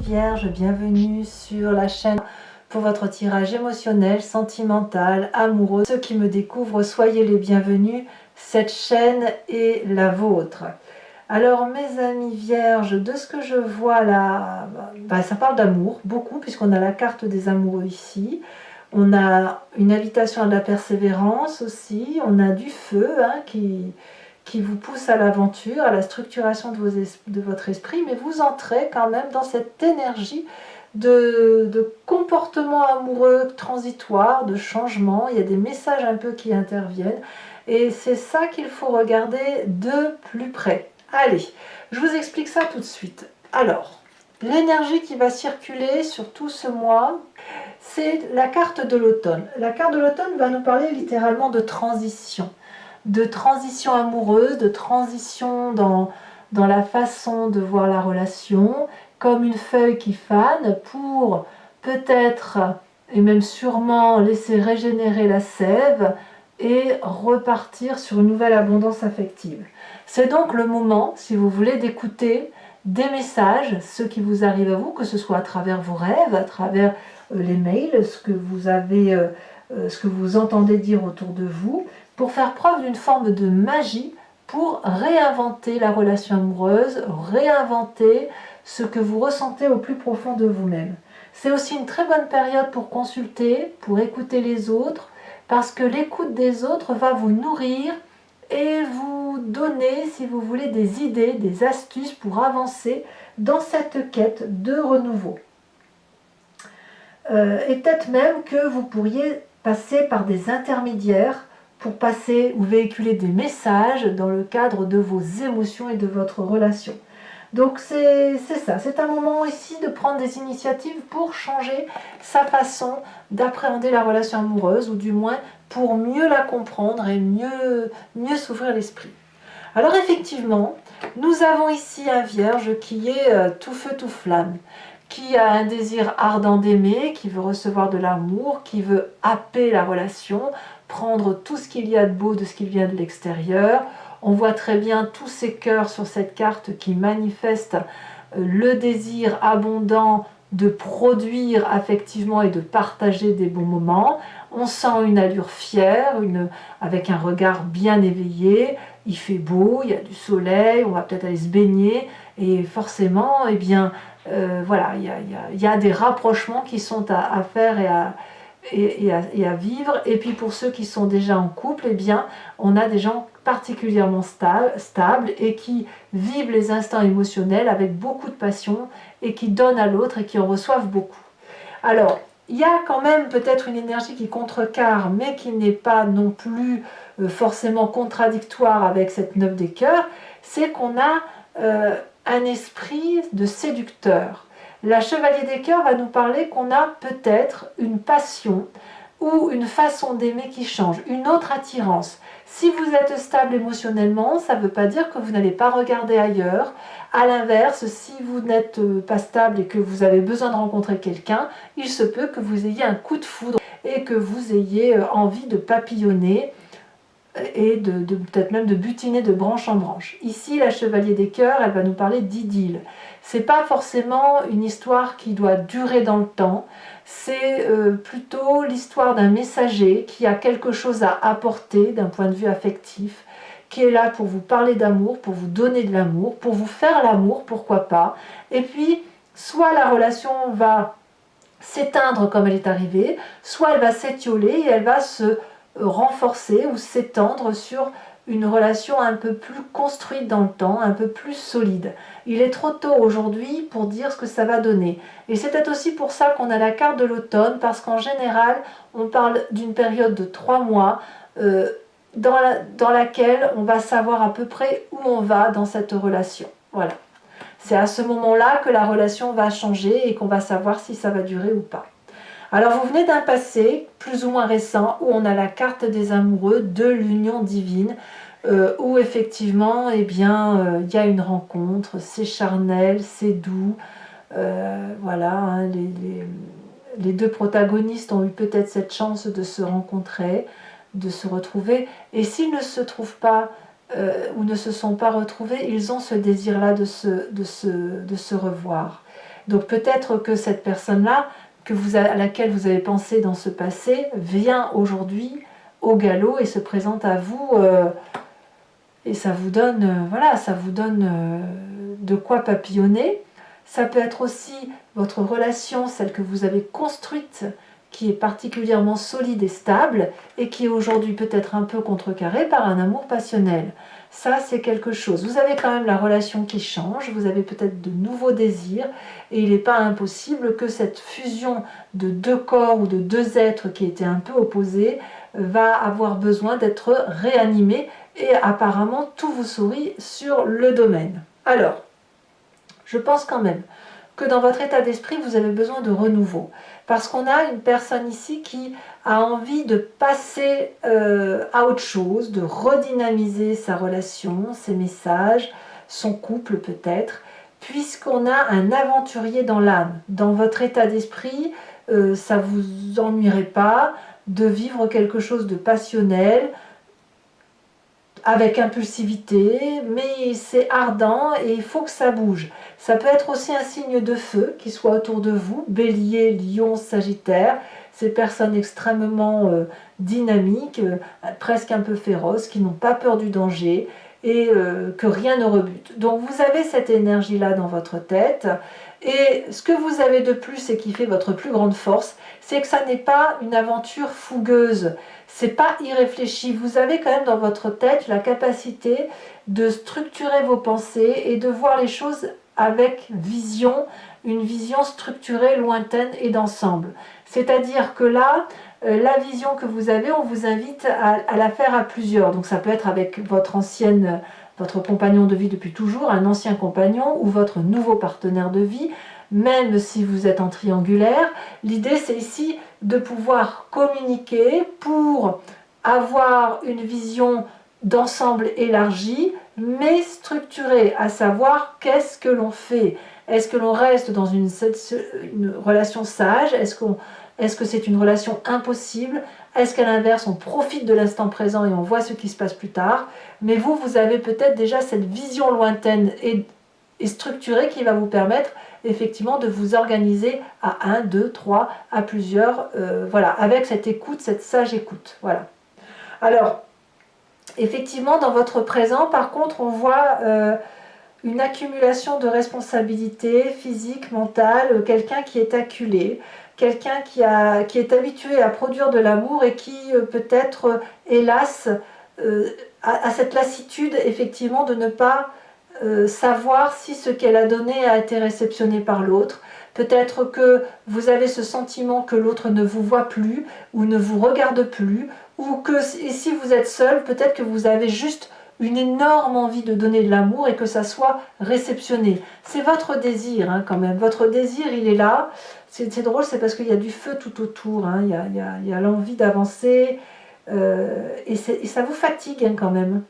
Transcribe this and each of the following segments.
Vierges, bienvenue sur la chaîne pour votre tirage émotionnel, sentimental, amoureux. Ceux qui me découvrent, soyez les bienvenus, cette chaîne est la vôtre. Alors mes amis Vierges, de ce que je vois là, ça parle d'amour, beaucoup, puisqu'on a la carte des amoureux ici. On a une invitation à la persévérance aussi, on a du feu qui vous pousse à l'aventure, à la structuration de votre esprit, mais vous entrez quand même dans cette énergie de comportement amoureux transitoire, de changement. Il y a des messages un peu qui interviennent, et c'est ça qu'il faut regarder de plus près. Allez, je vous explique ça tout de suite. Alors, l'énergie qui va circuler sur tout ce mois, c'est la carte de l'automne. La carte de l'automne va nous parler littéralement de transition amoureuse, de transition dans la façon de voir la relation, comme une feuille qui fane pour peut-être et même sûrement laisser régénérer la sève et repartir sur une nouvelle abondance affective. C'est donc le moment, si vous voulez, d'écouter des messages, ceux qui vous arrivent à vous, que ce soit à travers vos rêves, à travers les mails, ce que vous entendez dire autour de vous, pour faire preuve d'une forme de magie, pour réinventer la relation amoureuse, réinventer ce que vous ressentez au plus profond de vous-même. C'est aussi une très bonne période pour consulter, pour écouter les autres, parce que l'écoute des autres va vous nourrir et vous donner, si vous voulez, des idées, des astuces pour avancer dans cette quête de renouveau. Et peut-être même que vous pourriez passer par des intermédiaires pour passer ou véhiculer des messages dans le cadre de vos émotions et de votre relation. Donc c'est ça, c'est un moment ici de prendre des initiatives pour changer sa façon d'appréhender la relation amoureuse, ou du moins pour mieux la comprendre et mieux s'ouvrir l'esprit. Alors effectivement, nous avons ici un Vierge qui est tout feu tout flamme, qui a un désir ardent d'aimer, qui veut recevoir de l'amour, qui veut happer la relation, prendre tout ce qu'il y a de beau de ce qui vient de l'extérieur. On voit très bien tous ces cœurs sur cette carte qui manifestent le désir abondant de produire affectivement et de partager des bons moments. On sent une allure fière, avec un regard bien éveillé. Il fait beau, il y a du soleil, on va peut-être aller se baigner, et forcément, eh bien, voilà, il y a des rapprochements qui sont à faire et à vivre. Et puis pour ceux qui sont déjà en couple, eh bien, on a des gens particulièrement stables et qui vivent les instants émotionnels avec beaucoup de passion et qui donnent à l'autre et qui en reçoivent beaucoup. Alors, il y a quand même peut-être une énergie qui contrecarre, mais qui n'est pas non plus forcément contradictoire avec cette 9 des cœurs, c'est qu'on a un esprit de séducteur. La chevalier des cœurs va nous parler qu'on a peut-être une passion ou une façon d'aimer qui change, une autre attirance. Si vous êtes stable émotionnellement, ça ne veut pas dire que vous n'allez pas regarder ailleurs. À l'inverse, si vous n'êtes pas stable et que vous avez besoin de rencontrer quelqu'un, il se peut que vous ayez un coup de foudre et que vous ayez envie de papillonner et peut-être même de butiner de branche en branche. Ici, la chevalier des cœurs, elle va nous parler d'idylle. C'est pas forcément une histoire qui doit durer dans le temps, c'est plutôt l'histoire d'un messager qui a quelque chose à apporter d'un point de vue affectif, qui est là pour vous parler d'amour, pour vous donner de l'amour, pour vous faire l'amour, pourquoi pas. Et puis, soit la relation va s'éteindre comme elle est arrivée, soit elle va s'étioler et elle va se renforcer ou s'étendre sur une relation un peu plus construite dans le temps, un peu plus solide. Il est trop tôt aujourd'hui pour dire ce que ça va donner. Et c'est peut-être aussi pour ça qu'on a la carte de l'automne, parce qu'en général, on parle d'une période de 3 mois dans laquelle on va savoir à peu près où on va dans cette relation. Voilà. C'est à ce moment-là que la relation va changer et qu'on va savoir si ça va durer ou pas. Alors vous venez d'un passé plus ou moins récent où on a la carte des amoureux de l'union divine, où effectivement eh bien, y a une rencontre, c'est charnel, c'est doux, voilà, hein, les deux protagonistes ont eu peut-être cette chance de se rencontrer, de se retrouver, et s'ils ne se trouvent pas ou ne se sont pas retrouvés, ils ont ce désir-là de se revoir. Donc peut-être que cette personne-là, à laquelle vous avez pensé dans ce passé, vient aujourd'hui au galop et se présente à vous, et ça vous donne, voilà, ça vous donne de quoi papillonner. Ça peut être aussi votre relation, celle que vous avez construite, qui est particulièrement solide et stable, et qui est aujourd'hui peut-être un peu contrecarrée par un amour passionnel. Ça, c'est quelque chose. Vous avez quand même la relation qui change, vous avez peut-être de nouveaux désirs, et il n'est pas impossible que cette fusion de deux corps ou de deux êtres qui étaient un peu opposés va avoir besoin d'être réanimée, et apparemment tout vous sourit sur le domaine. Alors, je pense quand même que dans votre état d'esprit, vous avez besoin de renouveau. Parce qu'on a une personne ici qui a envie de passer à autre chose, de redynamiser sa relation, ses messages, son couple peut-être, puisqu'on a un aventurier dans l'âme. Dans votre état d'esprit, ça ne vous ennuierait pas de vivre quelque chose de passionnel, avec impulsivité, mais c'est ardent et il faut que ça bouge. Ça peut être aussi un signe de feu qui soit autour de vous, Bélier, Lion, Sagittaire, ces personnes extrêmement dynamiques, presque un peu féroces, qui n'ont pas peur du danger et que rien ne rebute. Donc vous avez cette énergie-là dans votre tête, et ce que vous avez de plus et qui fait votre plus grande force, c'est que ça n'est pas une aventure fougueuse, c'est pas irréfléchi. Vous avez quand même dans votre tête la capacité de structurer vos pensées et de voir les choses avec vision, une vision structurée, lointaine et d'ensemble. C'est-à-dire que là, la vision que vous avez, on vous invite à la faire à plusieurs. Donc ça peut être avec votre compagnon de vie depuis toujours, un ancien compagnon ou votre nouveau partenaire de vie, même si vous êtes en triangulaire. L'idée, c'est ici de pouvoir communiquer pour avoir une vision d'ensemble élargie, mais structurée, à savoir qu'est-ce que l'on fait. Est-ce que l'on reste dans une relation sage? Est-ce que c'est une relation impossible? Est-ce qu'à l'inverse, on profite de l'instant présent et on voit ce qui se passe plus tard? Mais vous avez peut-être déjà cette vision lointaine et structurée qui va vous permettre effectivement de vous organiser à 1, 2, 3, à plusieurs, voilà, avec cette écoute, cette sage écoute. Voilà. Alors, effectivement, dans votre présent, par contre, on voit une accumulation de responsabilités physiques, mentales, quelqu'un qui est acculé, quelqu'un qui est habitué à produire de l'amour et qui peut-être, hélas, a cette lassitude effectivement de ne pas savoir si ce qu'elle a donné a été réceptionné par l'autre. Peut-être que vous avez ce sentiment que l'autre ne vous voit plus ou ne vous regarde plus, ou que si vous êtes seul, peut-être que vous avez juste une énorme envie de donner de l'amour et que ça soit réceptionné. C'est votre désir hein, quand même, votre désir il est là. C'est drôle, c'est parce qu'il y a du feu tout autour, hein. Il y a l'envie d'avancer et ça vous fatigue hein, quand même.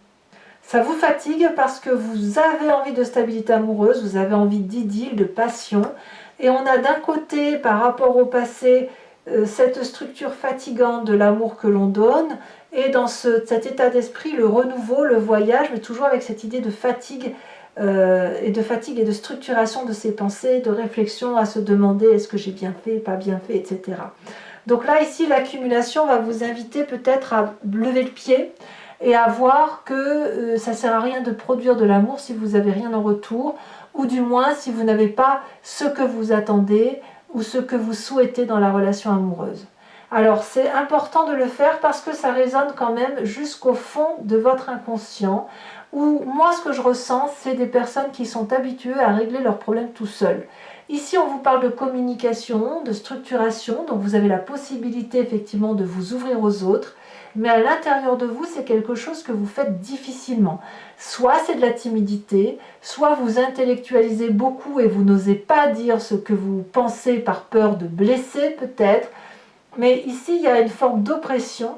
Ça vous fatigue parce que vous avez envie de stabilité amoureuse, vous avez envie d'idylle, de passion. Et on a d'un côté, par rapport au passé, cette structure fatigante de l'amour que l'on donne, et dans cet état d'esprit, le renouveau, le voyage, mais toujours avec cette idée de fatigue et de structuration de ses pensées, de réflexion à se demander est-ce que j'ai bien fait, pas bien fait, etc. Donc là, ici, l'accumulation va vous inviter peut-être à lever le pied, et à voir que ça ne sert à rien de produire de l'amour si vous n'avez rien en retour, ou du moins si vous n'avez pas ce que vous attendez ou ce que vous souhaitez dans la relation amoureuse. Alors c'est important de le faire parce que ça résonne quand même jusqu'au fond de votre inconscient, où moi ce que je ressens c'est des personnes qui sont habituées à régler leurs problèmes tout seuls. Ici on vous parle de communication, de structuration, donc vous avez la possibilité effectivement de vous ouvrir aux autres, mais à l'intérieur de vous, c'est quelque chose que vous faites difficilement. Soit c'est de la timidité, soit vous intellectualisez beaucoup et vous n'osez pas dire ce que vous pensez par peur de blesser peut-être. Mais ici, il y a une forme d'oppression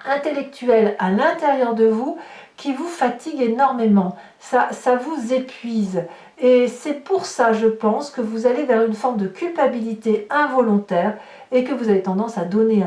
intellectuelle à l'intérieur de vous qui vous fatigue énormément. Ça vous épuise. Et c'est pour ça, je pense, que vous allez vers une forme de culpabilité involontaire et que vous avez tendance à donner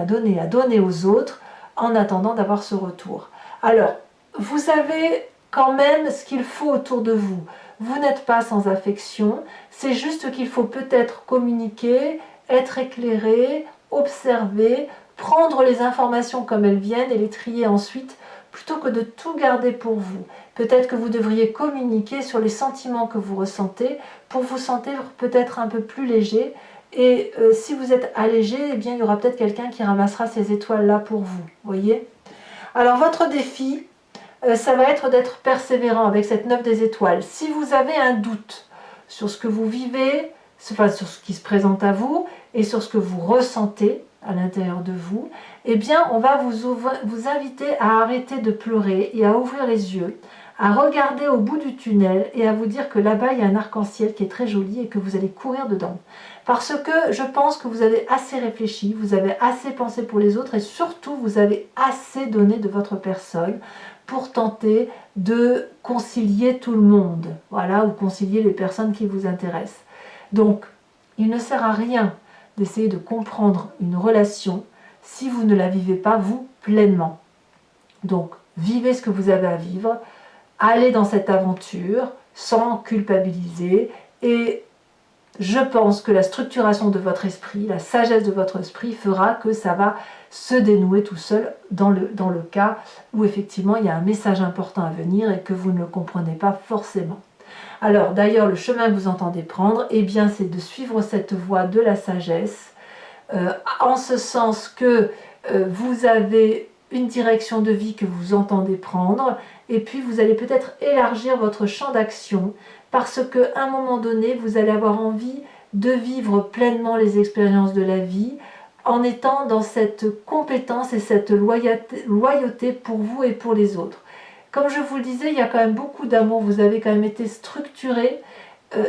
aux autres, en attendant d'avoir ce retour. Alors, vous avez quand même ce qu'il faut autour de vous. vous n'êtes pas sans affection, c'est juste qu'il faut peut-être communiquer, être éclairé, observer, prendre les informations comme elles viennent et les trier ensuite, plutôt que de tout garder pour vous. Peut-être que vous devriez communiquer sur les sentiments que vous ressentez pour vous sentir peut-être un peu plus léger. Et si vous êtes allégé, eh bien, il y aura peut-être quelqu'un qui ramassera ces étoiles-là pour vous. Voyez ? Alors, votre défi, ça va être d'être persévérant avec cette 9 des étoiles. Si vous avez un doute sur ce que vous vivez, enfin, sur ce qui se présente à vous et sur ce que vous ressentez à l'intérieur de vous, eh bien, on va vous inviter à arrêter de pleurer et à ouvrir les yeux, à regarder au bout du tunnel et à vous dire que là-bas, il y a un arc-en-ciel qui est très joli et que vous allez courir dedans. Parce que je pense que vous avez assez réfléchi, vous avez assez pensé pour les autres et surtout, vous avez assez donné de votre personne pour tenter de concilier tout le monde, voilà, ou concilier les personnes qui vous intéressent. Donc, il ne sert à rien d'essayer de comprendre une relation si vous ne la vivez pas, vous, pleinement. Donc, vivez ce que vous avez à vivre, allez dans cette aventure sans culpabiliser et je pense que la structuration de votre esprit, la sagesse de votre esprit fera que ça va se dénouer tout seul dans le cas où effectivement il y a un message important à venir et que vous ne le comprenez pas forcément. Alors d'ailleurs le chemin que vous entendez prendre, eh bien c'est de suivre cette voie de la sagesse, en ce sens que vous avez une direction de vie que vous entendez prendre et puis vous allez peut-être élargir votre champ d'action parce qu'à un moment donné vous allez avoir envie de vivre pleinement les expériences de la vie en étant dans cette compétence et cette loyauté pour vous et pour les autres. Comme je vous le disais, il y a quand même beaucoup d'amour, vous avez quand même été structuré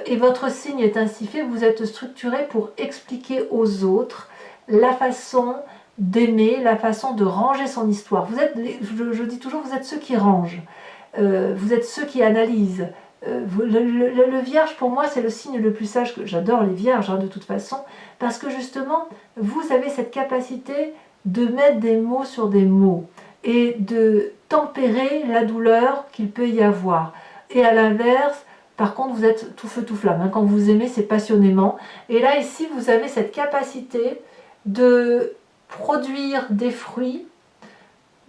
et votre signe est ainsi fait, vous êtes structuré pour expliquer aux autres la façon d'aimer, la façon de ranger son histoire. Vous êtes, je dis toujours, vous êtes ceux qui rangent, vous êtes ceux qui analysent. Le vierge, pour moi, c'est le signe le plus sage. J'adore les vierges, hein, de toute façon, parce que justement, vous avez cette capacité de mettre des mots sur des mots et de tempérer la douleur qu'il peut y avoir. Et à l'inverse, par contre, vous êtes tout feu tout flamme. Hein. Quand vous aimez, c'est passionnément. Et là, ici, vous avez cette capacité de produire des fruits,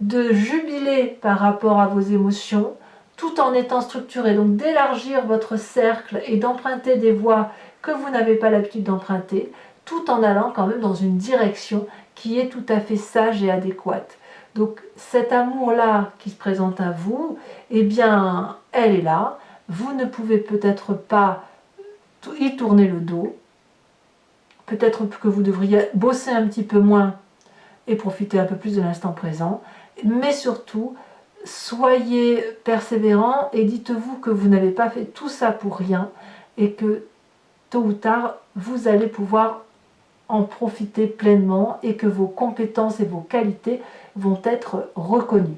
de jubiler par rapport à vos émotions, tout en étant structuré. Donc d'élargir votre cercle et d'emprunter des voies que vous n'avez pas l'habitude d'emprunter, tout en allant quand même dans une direction qui est tout à fait sage et adéquate. Donc cet amour-là qui se présente à vous, eh bien, elle est là. Vous ne pouvez peut-être pas y tourner le dos. Peut-être que vous devriez bosser un petit peu moins et profiter un peu plus de l'instant présent. Mais surtout, soyez persévérants et dites-vous que vous n'avez pas fait tout ça pour rien et que tôt ou tard, vous allez pouvoir en profiter pleinement et que vos compétences et vos qualités vont être reconnues.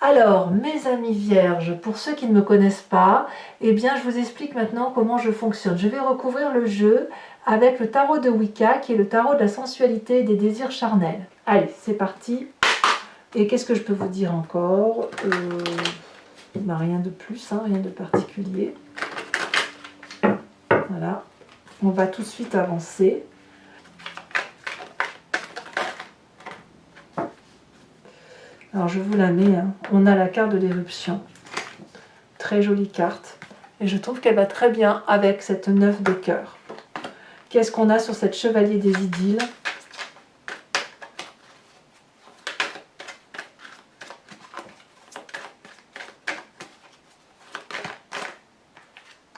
Alors, mes amis vierges, pour ceux qui ne me connaissent pas, eh bien, je vous explique maintenant comment je fonctionne. Je vais recouvrir le jeu avec le tarot de Wicca, qui est le tarot de la sensualité et des désirs charnels. Allez, c'est parti. Et qu'est-ce que je peux vous dire encore rien de plus, hein, rien de particulier. Voilà. On va tout de suite avancer. Alors je vous la mets, hein. On a la carte de l'éruption. Très jolie carte. Et je trouve qu'elle va très bien avec cette 9 de cœur. Qu'est-ce qu'on a sur cette chevalier des idylles?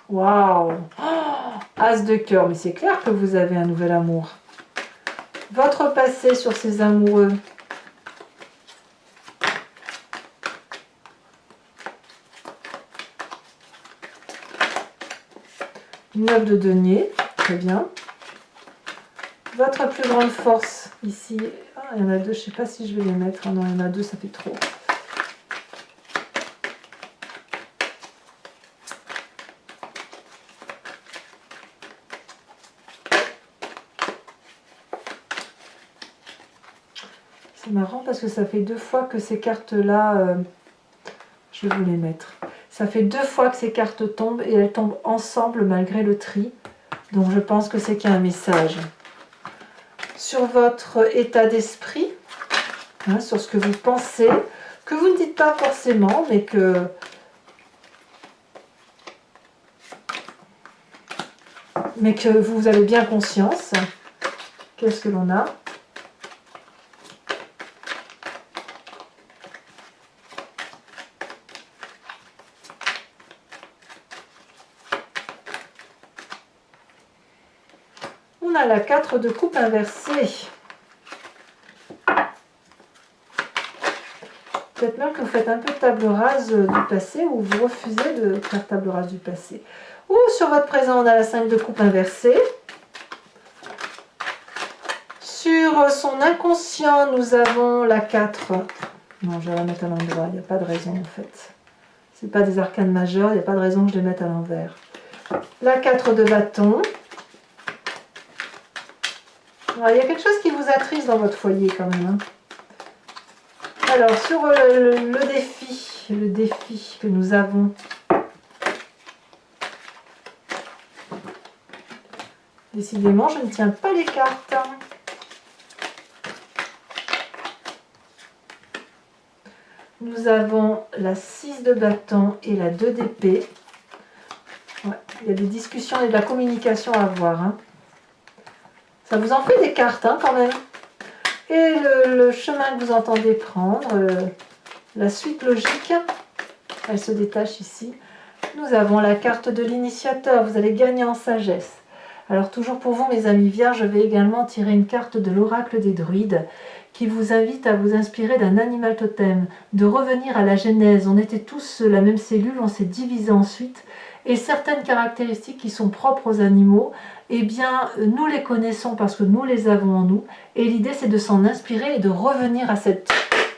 Waouh! As de cœur, mais c'est clair que vous avez un nouvel amour. Votre passé sur ces amoureux. Une 9 de denier, très bien. Votre plus grande force ici. Ah, il y en a deux, je ne sais pas si je vais les mettre. Ah non, il y en a deux, ça fait trop. C'est marrant parce que ça fait 2 fois que ces cartes-là, je vais vous les mettre. Ça fait 2 fois que ces cartes tombent et elles tombent ensemble malgré le tri. Donc je pense que c'est qu'il y a un message. Sur votre état d'esprit, hein, sur ce que vous pensez, que vous ne dites pas forcément, mais que vous avez bien conscience. Qu'est-ce que l'on a? On a la 4 de coupe inversée. Peut-être même que vous faites un peu table rase du passé ou vous refusez de faire table rase du passé. Ou sur votre présent, on a la 5 de coupe inversée. Sur son inconscient, nous avons la 4. Non, je vais la mettre à l'endroit, il n'y a pas de raison en fait. Ce n'est pas des arcanes majeures, il n'y a pas de raison que je les mette à l'envers. La 4 de bâton. Alors, il y a quelque chose qui vous attriste dans votre foyer quand même. Hein. Alors, sur le défi que nous avons, décidément, je ne tiens pas les cartes. Nous avons la 6 de bâton et la 2 d'épée. Ouais, il y a des discussions et de la communication à avoir. Hein. Ça vous en fait des cartes hein, quand même. Et le chemin que vous entendez prendre, la suite logique, elle se détache ici. Nous avons la carte de l'initiateur, vous allez gagner en sagesse. Alors toujours pour vous mes amis vierges, je vais également tirer une carte de l'oracle des druides qui vous invite à vous inspirer d'un animal totem, de revenir à la genèse. On était tous la même cellule, on s'est divisé ensuite. Et certaines caractéristiques qui sont propres aux animaux, eh bien, nous les connaissons parce que nous les avons en nous. Et l'idée, c'est de s'en inspirer et de revenir à cette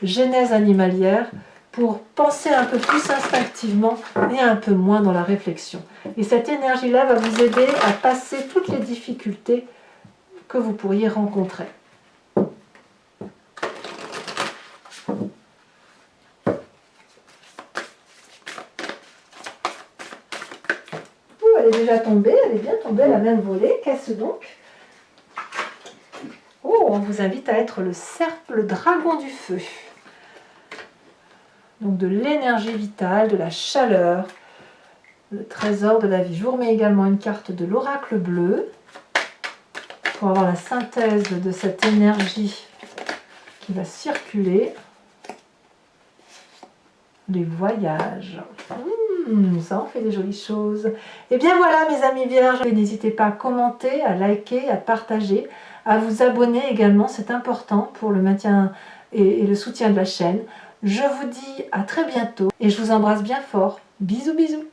genèse animalière pour penser un peu plus instinctivement et un peu moins dans la réflexion. Et cette énergie-là va vous aider à passer toutes les difficultés que vous pourriez rencontrer. Elle est déjà tombée, elle est bien tombée, elle a même volé. Qu'est-ce donc? Oh, on vous invite à être le cerf, le dragon du feu. Donc de l'énergie vitale, de la chaleur, le trésor de la vie. Je vous remets également une carte de l'oracle bleu pour avoir la synthèse de cette énergie qui va circuler. Les voyages. Ça en fait des jolies choses. Et bien voilà mes amis vierges, n'hésitez pas à commenter, à liker, à partager, à vous abonner également, c'est important pour le maintien et le soutien de la chaîne. Je vous dis à très bientôt et je vous embrasse bien fort. Bisous bisous.